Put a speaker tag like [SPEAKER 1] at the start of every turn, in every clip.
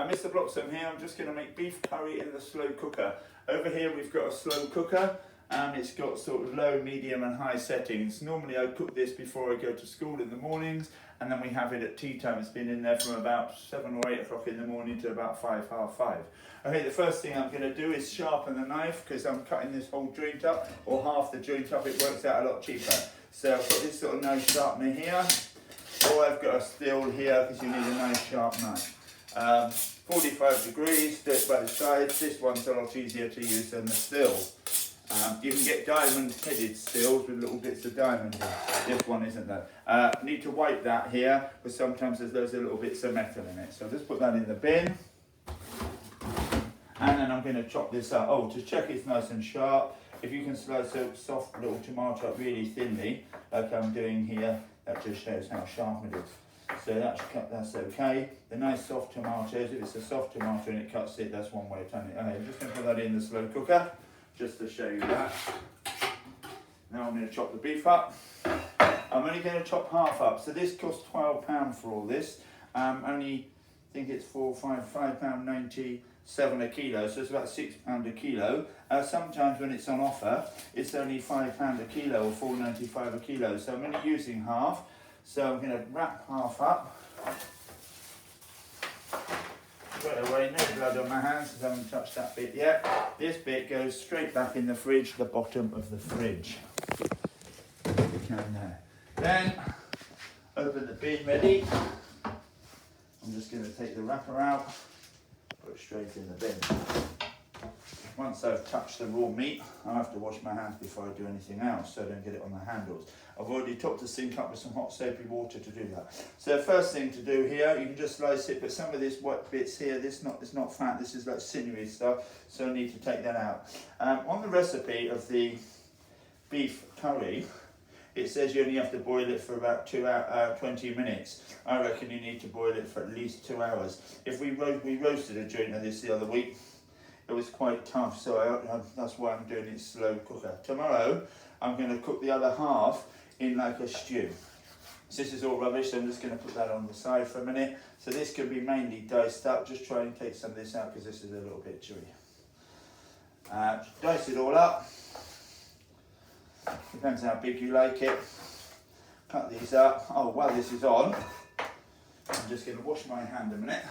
[SPEAKER 1] Mr. Bloxham here. I'm just going to make beef curry in the slow cooker. Over here we've got a slow cooker. It's got sort of low, medium and high settings. Normally I cook this before I go to school in the mornings, and then we have it at tea time. It's been in there from about 7 or 8 o'clock in the morning to about 5, half 5. Okay, the first thing I'm going to do is sharpen the knife, because I'm cutting this whole joint up, or half the joint up. It works out a lot cheaper. So I've got this sort of knife sharpener here, or I've got a steel here, because you need a nice sharp knife. 45 degrees, do it both sides. This one's a lot easier to use than the steel. You can get diamond-headed steels with little bits of diamond in. This one isn't though. Need to wipe that here, because sometimes there's those little bits of metal in it. So I'll just put that in the bin. And then I'm going to chop this up. Oh, to check it's nice and sharp, if you can slice a soft little tomato up really thinly, like I'm doing here, that just shows how sharp it is. So that's okay. The nice soft tomatoes, if it's a soft tomato and it cuts it, that's one way of turning it. Okay, I'm just going to put that in the slow cooker, just to show you that. Now I'm going to chop the beef up. I'm only going to chop half up. So this costs £12 for all this. Only, I think it's £5.97 a kilo, so it's about £6 a kilo. Sometimes when it's on offer, it's only £5 a kilo or £4.95 a kilo. So I'm only using half. So I'm going to wrap half up. Straight away, no blood on my hands because I haven't touched that bit yet. This bit goes straight back in the fridge, the bottom of the fridge. There. Then, open the bin ready. I'm just going to take the wrapper out, put it straight in the bin. Once I've touched the raw meat, I have to wash my hands before I do anything else, so I don't get it on the handles. I've already topped the sink up with some hot soapy water to do that. So the first thing to do here, you can just slice it, but some of this white bits here, it's not fat, this is like sinewy stuff, so I need to take that out. On the recipe of the beef curry, it says you only have to boil it for about 20 minutes. I reckon you need to boil it for at least 2 hours. If we roasted a joint of this the other week, it was quite tough, so that's why I'm doing it slow cooker. Tomorrow, I'm going to cook the other half in like a stew. So this is all rubbish, so I'm just going to put that on the side for a minute. So this can be mainly diced up. Just try and take some of this out because this is a little bit chewy. Dice it all up. Depends how big you like it. Cut these up. Oh, while this is on, I'm just going to wash my hand a minute.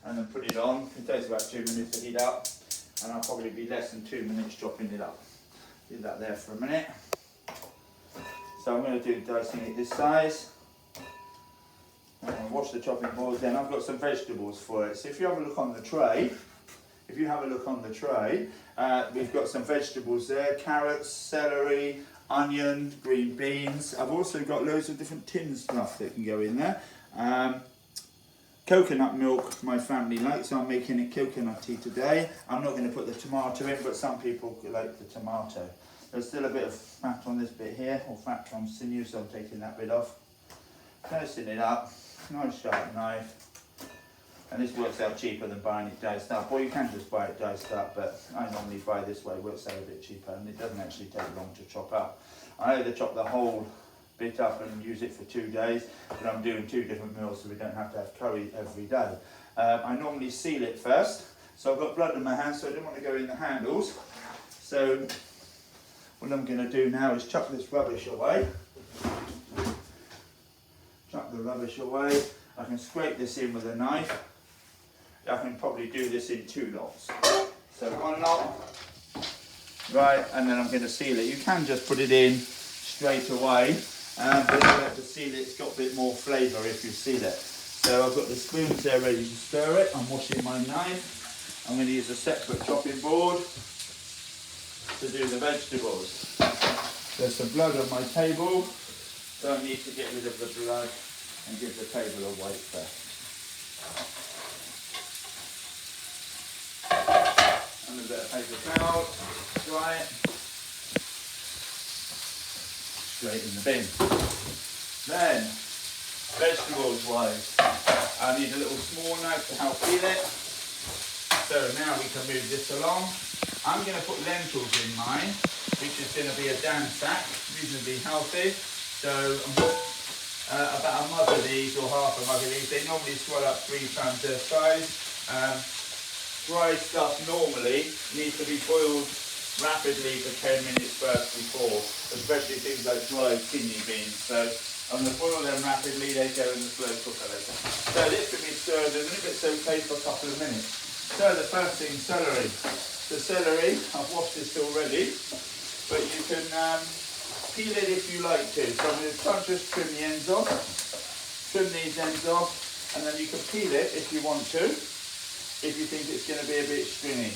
[SPEAKER 1] And then put it on. It takes about 2 minutes to heat up, and I'll probably be less than 2 minutes chopping it up. Leave that there for a minute. So I'm going to do dicing it this size. I'm going to wash the chopping boards. Then I've got some vegetables for it. So if you have a look on the tray, we've got some vegetables there: carrots, celery, onion, green beans. I've also got loads of different tin stuff that can go in there. Coconut milk my family likes, so I'm making it coconutty today. I'm not going to put the tomato in, but some people like the tomato. There's still a bit of fat on this bit here, or fat from sinew, so I'm taking that bit off. Toasting it up, nice sharp knife. And this works out cheaper than buying it diced up, or you can just buy it diced up, but I normally buy this way, it works out a bit cheaper, and it doesn't actually take long to chop up. I either chop the whole bit up and use it for 2 days, but I'm doing 2 different meals so we don't have to have curry every day. I normally seal it first, so I've got blood on my hands, so I don't want to go in the handles. So what I'm going to do now is chuck this rubbish away. Chuck the rubbish away. I can scrape this in with a knife. I can probably do this in 2 lots. So 1 lot, right, and then I'm going to seal it. You can just put it in straight away. But if you have to seal it, it's got a bit more flavour if you seal it. So I've got the spoons there ready to stir it. I'm washing my knife. I'm going to use a separate chopping board to do the vegetables. There's some blood on my table, so I need to get rid of the blood and give the table a wipe first. And a bit of paper towel, dry it. Straight in the bin. Then, vegetables wise, I need a little small knife to help peel it. So now we can move this along. I'm going to put lentils in mine, which is going to be a Dan sack, reasonably healthy. So I'm about a mug of these or half a mug of these. They normally swell up 3 times their size. Dry stuff normally needs to be boiled rapidly for 10 minutes first before, especially things like dried kidney beans. So I'm going to boil them rapidly, they go in the slow cooker later. So this can be stirred and if it's okay for a couple of minutes. So the first thing, celery. The celery, I've washed this already, but you can peel it if you like to. So I'm going to just trim the ends off, trim these ends off, and then you can peel it if you want to, if you think it's going to be a bit stringy.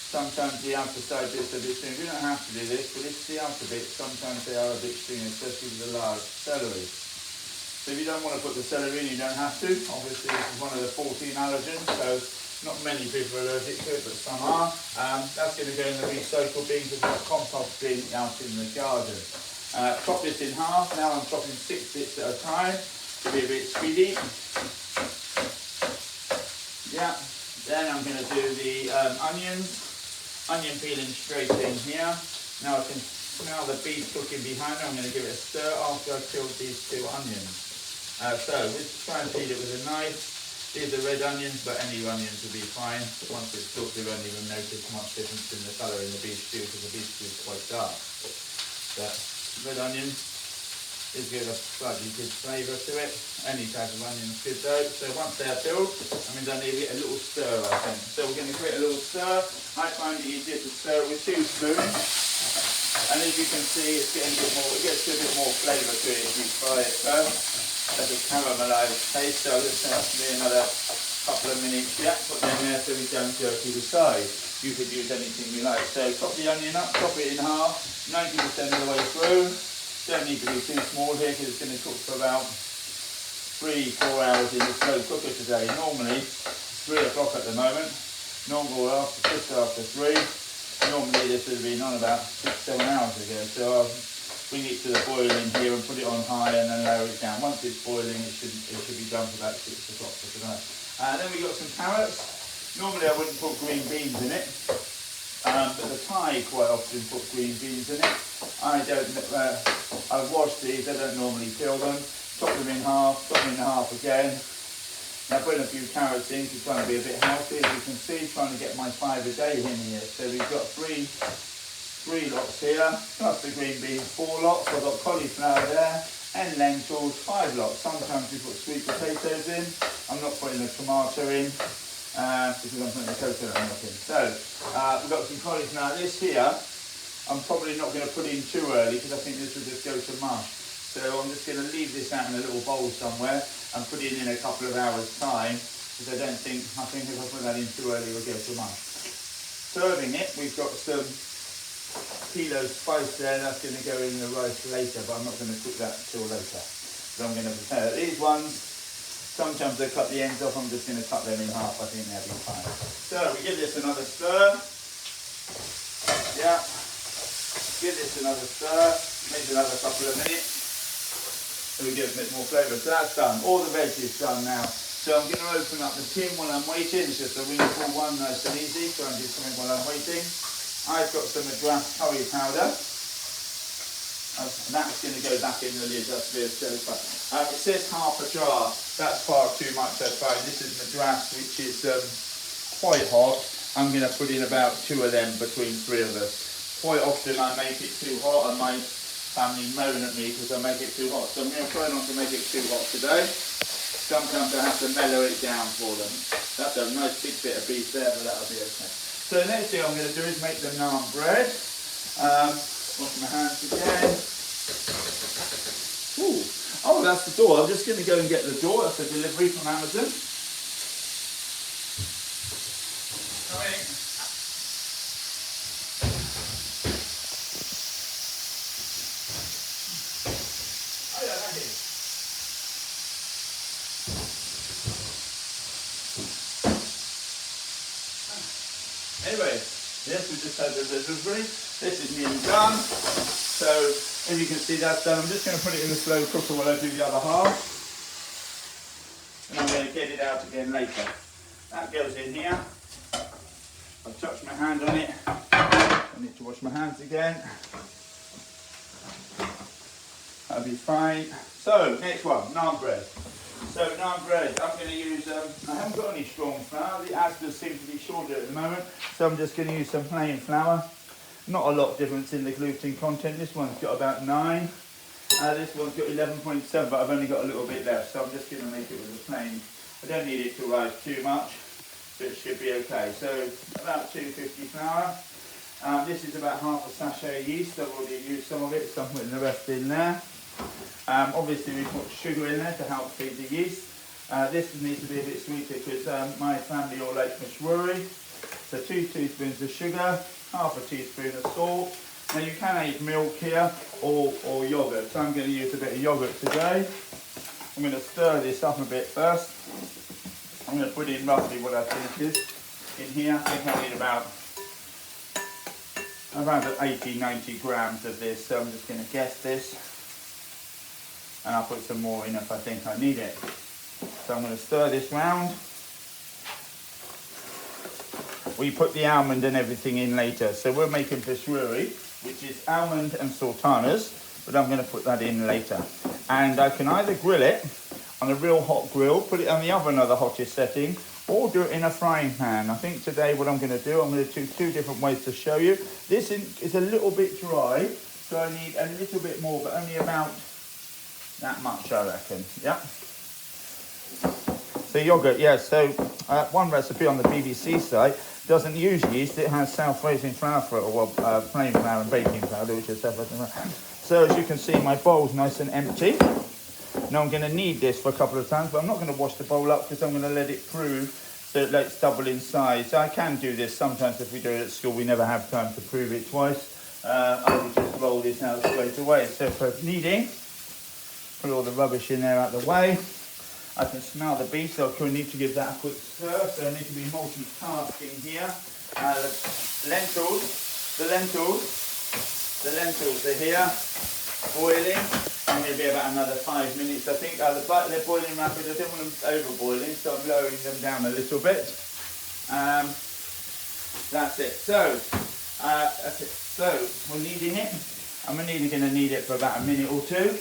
[SPEAKER 1] Sometimes the outer side bits are a bit stringy. You don't have to do this, but it's the outer bits, sometimes they are a bit stringy, especially with the large celery. So if you don't want to put the celery in, you don't have to. Obviously this is one of the 14 allergens, so not many people are allergic to it, but some are. That's going to go in the recycle bin because we've got compost bin out in the garden. Chop this in half. Now I'm chopping 6 bits at a time to be a bit speedy. Yeah. Then I'm going to do the onions. Onion peeling straight in here. Now I can smell the beef cooking behind me. I'm going to give it a stir after I've peeled these 2 onions. So let's try and peel it with a knife. These are red onions, but any onions will be fine. Once it's cooked, you won't even notice much difference in the colour in the beef stew because the beef stew is quite dark. But red onion is give a slightly good flavour to it. Any type of onion is good though. So once they're peeled, I'm going to give it a little stir, I think. So we're going to give it a little stir. I find it easier to stir with 2 spoons. And as you can see, it's getting a bit more, it gets a bit more flavour to it if you fry it first. That's a caramelised taste, so this has to be another couple of minutes. Yeah, put them there so we don't go to the side. You could use anything you like. So chop the onion up, chop it in half, 90% of the way through. Don't need to be too small here because it's going to cook for about 3-4 hours in the slow cooker today. Normally, it's 3 o'clock at the moment. Normal just after 3. Normally this would have been on about 6-7 hours ago. So we need to boil in here and put it on high and then lower it down. Once it's boiling, it should be done for about 6 o'clock for tonight. Then we've got some carrots. Normally I wouldn't put green beans in it, but the Thai quite often put green beans in it. I don't. I've washed these. I don't normally peel them. Chop them in half. Chop them in half again. Now putting a few carrots in to try and be a bit healthy. As you can see, trying to get my 5 a day in here. So we've got 3 lots here, plus the green beans, 4 lots. I've got cauliflower there, and lentils, 5 lots. Sometimes we put sweet potatoes in. I'm not putting the tomato in because I'm putting the coconut milk in. So we've got some cauliflower. This here, I'm probably not going to put in too early because I think this will just go to mush. So I'm just going to leave this out in a little bowl somewhere and put it in a couple of hours time because I think if I put that in too early it will go to mush. Serving it, we've got some kilo spice there. That's going to go in the rice later, but I'm not going to cook that till later. So I'm going to prepare these ones. Sometimes I cut the ends off. I'm just going to cut them in half. I think they'll be fine. So we give this another stir. Yeah. Give this another stir. Maybe another couple of minutes. So we get a bit more flavour. So that's done. All the veg is done now. So I'm going to open up the tin while I'm waiting. It's just a wingful one, nice and easy. So I'm just doing while I'm waiting. I've got some Madras curry powder. And that's going to go back in the lid. That's a bit of silver. It says half a jar. That's far too much, I find. This is Madras, which is quite hot. I'm going to put in about 2 of them between 3 of us. Quite often I make it too hot and my family moan at me because I make it too hot. So I'm going to try not to make it too hot today. Sometimes I have to mellow it down for them. That's a nice big bit of beef there, but that'll be okay. So the next thing I'm going to do is make the naan bread. Wash my hands again. Ooh. Oh, that's the door. I'm just going to go and get the door. That's a delivery from Amazon. Coming. Oh yeah, thank you. Anyway, yes, we just had the delivery. This is nearly done. So, as you can see, that's done. I'm just going to put it in the slow cooker while I do the other half. And I'm going to get it out again later. That goes in here. I've touched my hand on it. I need to wash my hands again. That'll be fine. So, next one, naan bread. So, naan bread, I'm going to use, I haven't got any strong flour. The Asda seems to be shorter at the moment. So I'm just going to use some plain flour. Not a lot of difference in the gluten content. This one's got about 9. This one's got 11.7, but I've only got a little bit left. So I'm just going to make it with a plain. I don't need it to rise too much, so it should be okay. So about 250 flour. This is about half a sachet yeast. I've already used some of it, so I'm putting the rest in there. Obviously we put sugar in there to help feed the yeast. This needs to be a bit sweeter because my family all like Peshwari. So 2 teaspoons of sugar, half a teaspoon of salt. Now you can add milk here or yogurt. So I'm going to use a bit of yogurt today. I'm going to stir this up a bit first. I'm going to put in roughly what I think is in here. I think I need about 80-90 grams of this. So I'm just going to guess this. And I'll put some more in if I think I need it. So I'm going to stir this round. We put the almond and everything in later. So we're making peshwari, which is almond and sultanas, but I'm going to put that in later. And I can either grill it on a real hot grill, put it on the oven at the hottest setting, or do it in a frying pan. I think today what I'm going to do, I'm going to do 2 different ways to show you. This is a little bit dry, so I need a little bit more, but only about that much, I reckon. Yeah. So yogurt, yeah. So one recipe on the BBC site doesn't use yeast. It has self-raising flour for it, or plain flour and baking powder, which is self-raising flour. So as you can see, my bowl's nice and empty. Now I'm going to knead this for a couple of times, but I'm not going to wash the bowl up because I'm going to let it prove so it lets double in size. I can do this sometimes if we do it at school. We never have time to prove it twice. I will just roll this out straight away. So for kneading, put all the rubbish in there out of the way. I can smell the beef, so I need to give that a quick stir. So I need to be multitasking here. The lentils are here, boiling. And maybe about another 5 minutes. I think they're boiling rapid. I don't want them over boiling, so I'm lowering them down a little bit. That's it. So that's it. So we're kneading it. I'm only going to knead it for about a minute or 2.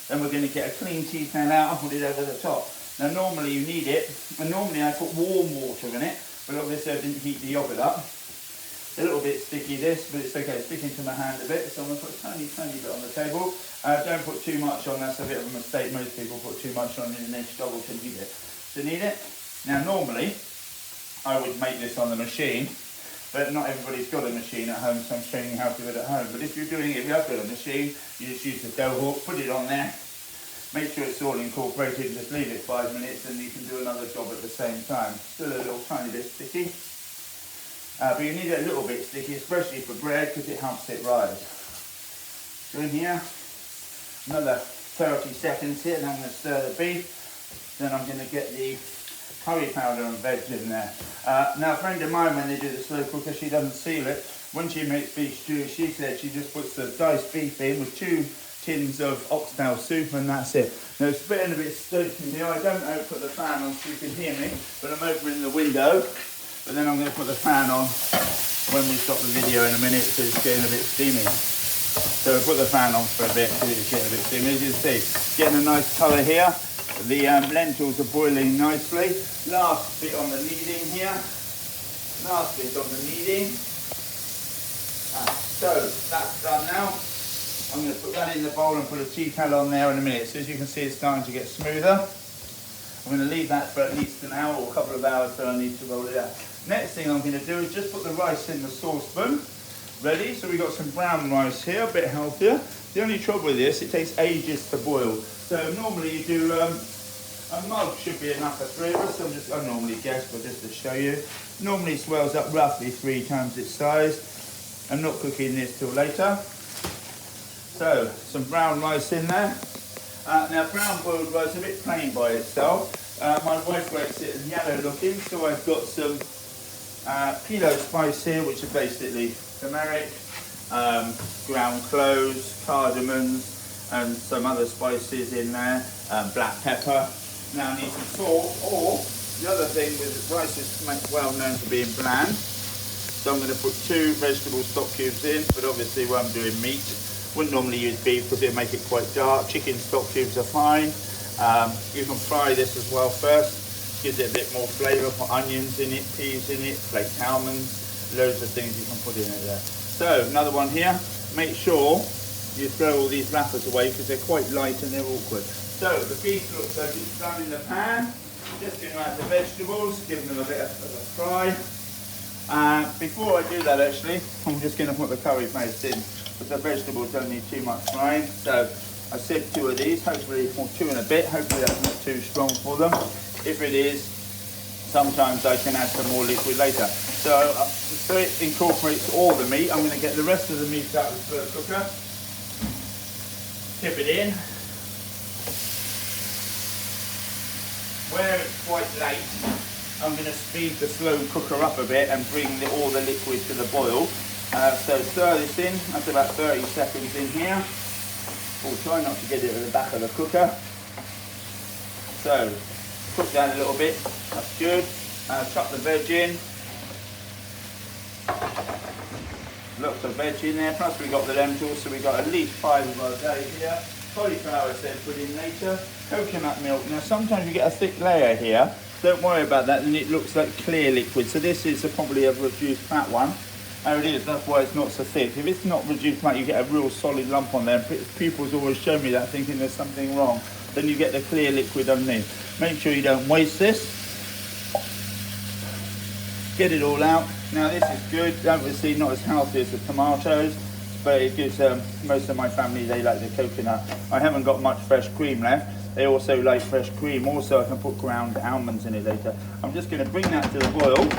[SPEAKER 1] Then we're going to get a clean tea towel out and put it over the top. Now normally you knead it, and normally I put warm water in it, but obviously I didn't heat the yogurt up. It's a little bit sticky this, but it's okay. It's sticking to my hand a bit, so I'm going to put a tiny bit on the table. Don't put too much on, that's a bit of a mistake. Most people put too much on and they struggle to knead it. To knead it. Now normally, I would make this on the machine, but not everybody's got a machine at home, so I'm showing you how to do it at home. But if you're doing it, if you have got a machine, you just use the dough hook, put it on there, make sure it's all incorporated, and just leave it 5 minutes and you can do another job at the same time. Still a little tiny bit sticky. But you need it a little bit sticky, especially for bread, because it helps it rise. So in here, another 30 seconds here, and I'm going to stir the beef. Then I'm going to get the curry powder and veg in there. Now a friend of mine, when they do the slow cooker, she doesn't seal it. When she makes beef stew, she said she just puts the diced beef in with 2 tins of oxtail soup, and that's it. Now it's getting a bit stinky here. I don't put the fan on so you can hear me, but I'm opening the window. But then I'm going to put the fan on when we stop the video in a minute, so it's getting a bit steamy. So we'll put the fan on for a bit because it's getting a bit steamy. As you can see, getting a nice colour here. The lentils are boiling nicely. Last bit on the kneading here. So that's done now. I'm going to put that in the bowl and put a tea towel on there in a minute. So as you can see, it's starting to get smoother. I'm going to leave that for at least an hour or a couple of hours, so I need to roll it out. Next thing I'm going to do is just put the rice in the saucepan. Ready? So we've got some brown rice here, a bit healthier. The only trouble with this, it takes ages to boil. So normally you do, a mug should be enough for 3 of us. I normally guess, but just to show you. Normally swells up roughly 3 times its size. I'm not cooking this till later. So, some brown rice in there. Now brown boiled rice, a bit plain by itself. My wife likes it yellow looking, so I've got some pilau spice here, which are basically turmeric, ground cloves, cardamoms, and some other spices in there, black pepper. Now I need some salt, or the other thing with rice is well known for being bland. So I'm going to put 2 vegetable stock cubes in, but obviously when I'm doing meat, Wouldn't normally use beef because it'll make it quite dark. Chicken stock cubes are fine. You can fry this as well first. Gives it a bit more flavour. Put onions in it, peas in it, flaked almonds, loads of things you can put in it there. So another one here. Make sure you throw all these wrappers away because they're quite light and they're awkward. So the beef looks like it's done in the pan. Just going to add the vegetables, give them a bit of a fry. Before I do that actually, I'm just going to put the curry paste in, because the vegetables don't need too much frying. So I said 2 of these, hopefully, or 2 and a bit, hopefully that's not too strong for them. If it is, sometimes I can add some more liquid later. So it incorporates all the meat. I'm going to get the rest of the meat out of the cooker, tip it in. Where it's quite late, I'm going to speed the slow cooker up a bit and bring all the liquid to the boil. So stir this in, that's about 30 seconds in here. We'll try not to get it at the back of the cooker. So, cook that a little bit, that's good. Chuck the veg in. Lots of veg in there, plus we got the lentils, so we got at least 5 of our day here. Cauliflower then put in later. Coconut milk. Now sometimes you get a thick layer here. Don't worry about that, and it looks like clear liquid. So this is probably a reduced fat one. Oh, it is, that's why it's not so thick. If it's not reduced fat, you get a real solid lump on there. Pupils always show me that, thinking there's something wrong. Then you get the clear liquid underneath. Make sure you don't waste this. Get it all out. Now this is good, obviously not as healthy as the tomatoes, but it gives most of my family, they like the coconut. I haven't got much fresh cream left. They also like fresh cream. Also I can put ground almonds in it later. I'm just going to bring that to the boil,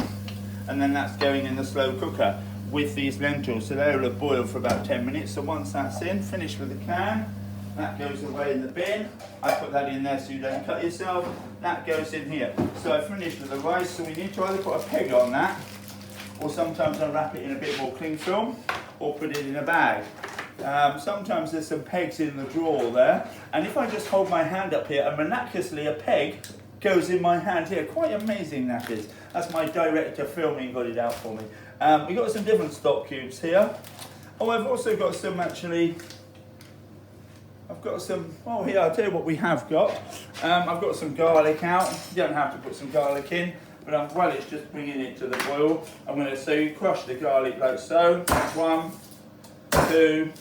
[SPEAKER 1] and then that's going in the slow cooker with these lentils. So they'll have boiled for about 10 minutes. So once that's in, finish with the can. That goes away in the bin. I put that in there so you don't cut yourself. That goes in here. So I finished with the rice. So we need to either put a peg on that, or sometimes I wrap it in a bit more cling film, or put it in a bag. Sometimes there's some pegs in the drawer there, and if I just hold my hand up here, and miraculously a peg goes in my hand here. Quite amazing that is. That's my director filming got it out for me. We've got some different stock cubes here. Oh, I've also got some actually, oh here, I'll tell you what we have got. I've got some garlic out. You don't have to put some garlic in, but while it's just bringing it to the boil, I'm going to say crush the garlic like so. 1, 2,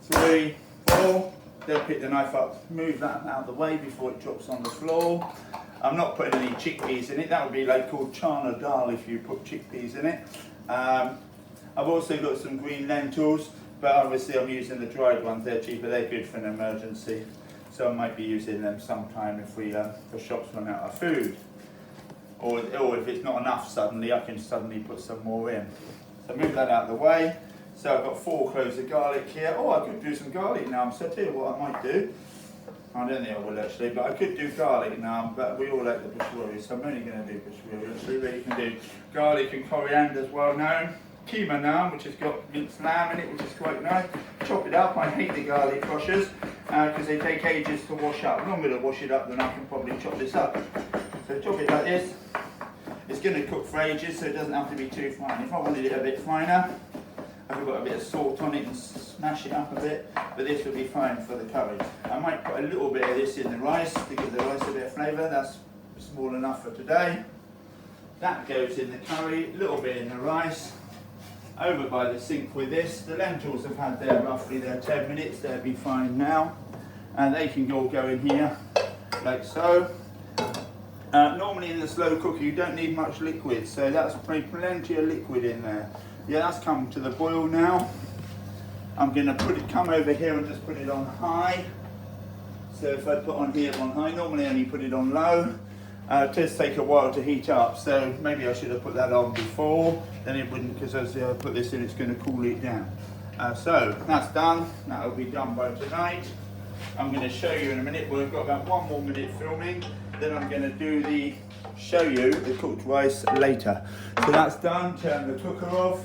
[SPEAKER 1] 3, 4. Then pick the knife up, move that out of the way before it drops on the floor. I'm not putting any chickpeas in it. That would be like called chana dal if you put chickpeas in it. I've also got some green lentils, but obviously I'm using the dried ones. They're cheaper. They're good for an emergency. So I might be using them sometime if the shops run out of food. Or if it's not enough suddenly, I can suddenly put some more in. So move that out of the way. So I've got 4 cloves of garlic here. Oh, I could do some garlic naan. So I'll tell you what I might do. I don't think I will actually, but I could do garlic naan, but we all like the Peshwari, so I'm only going to do Peshwari actually. But you can do garlic and coriander as well known. Keema naan, which has got minced lamb in it, which is quite nice. Chop it up. I hate the garlic crushers because they take ages to wash up. If I'm going to wash it up, then I can probably chop this up. So chop it like this. It's going to cook for ages, so it doesn't have to be too fine. If I wanted it a bit finer, I've got a bit of salt on it and smash it up a bit, but this would be fine for the curry. I might put a little bit of this in the rice to give the rice a bit of flavour. That's small enough for today. That goes in the curry, a little bit in the rice. Over by the sink with this. The lentils have had roughly their 10 minutes, they'll be fine now. And they can all go in here, like so. Normally in the slow cooker you don't need much liquid, so that's plenty of liquid in there. Yeah, that's come to the boil now. I'm going to come over here and just put it on high. So if I put on here on high, normally I only put it on low. It does take a while to heat up, so maybe I should have put that on before. Then it wouldn't, because as I put this in, it's going to cool it down. So that's done. That will be done by tonight. I'm going to show you in a minute. We've got about 1 more minute filming. Then I'm going to show you the cooked rice later. So that's done. Turn the cooker off,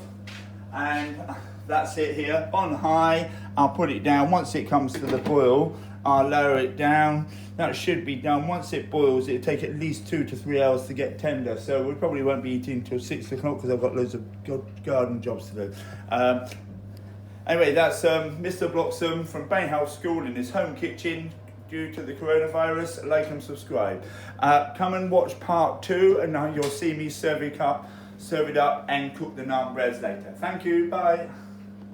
[SPEAKER 1] and that's it here on high. I'll put it down. Once it comes to the boil, I'll lower it down. That should be done. Once it boils, it'll take at least 2 to 3 hours to get tender. So we probably won't be eating till 6 o'clock because I've got loads of garden jobs to do. Anyway, that's Mr. Bloxham from Bayhouse School in his home kitchen due to the coronavirus. Like and subscribe. Come and watch part 2, and now you'll see me serve it up and cook the naan breads later. Thank you. Bye.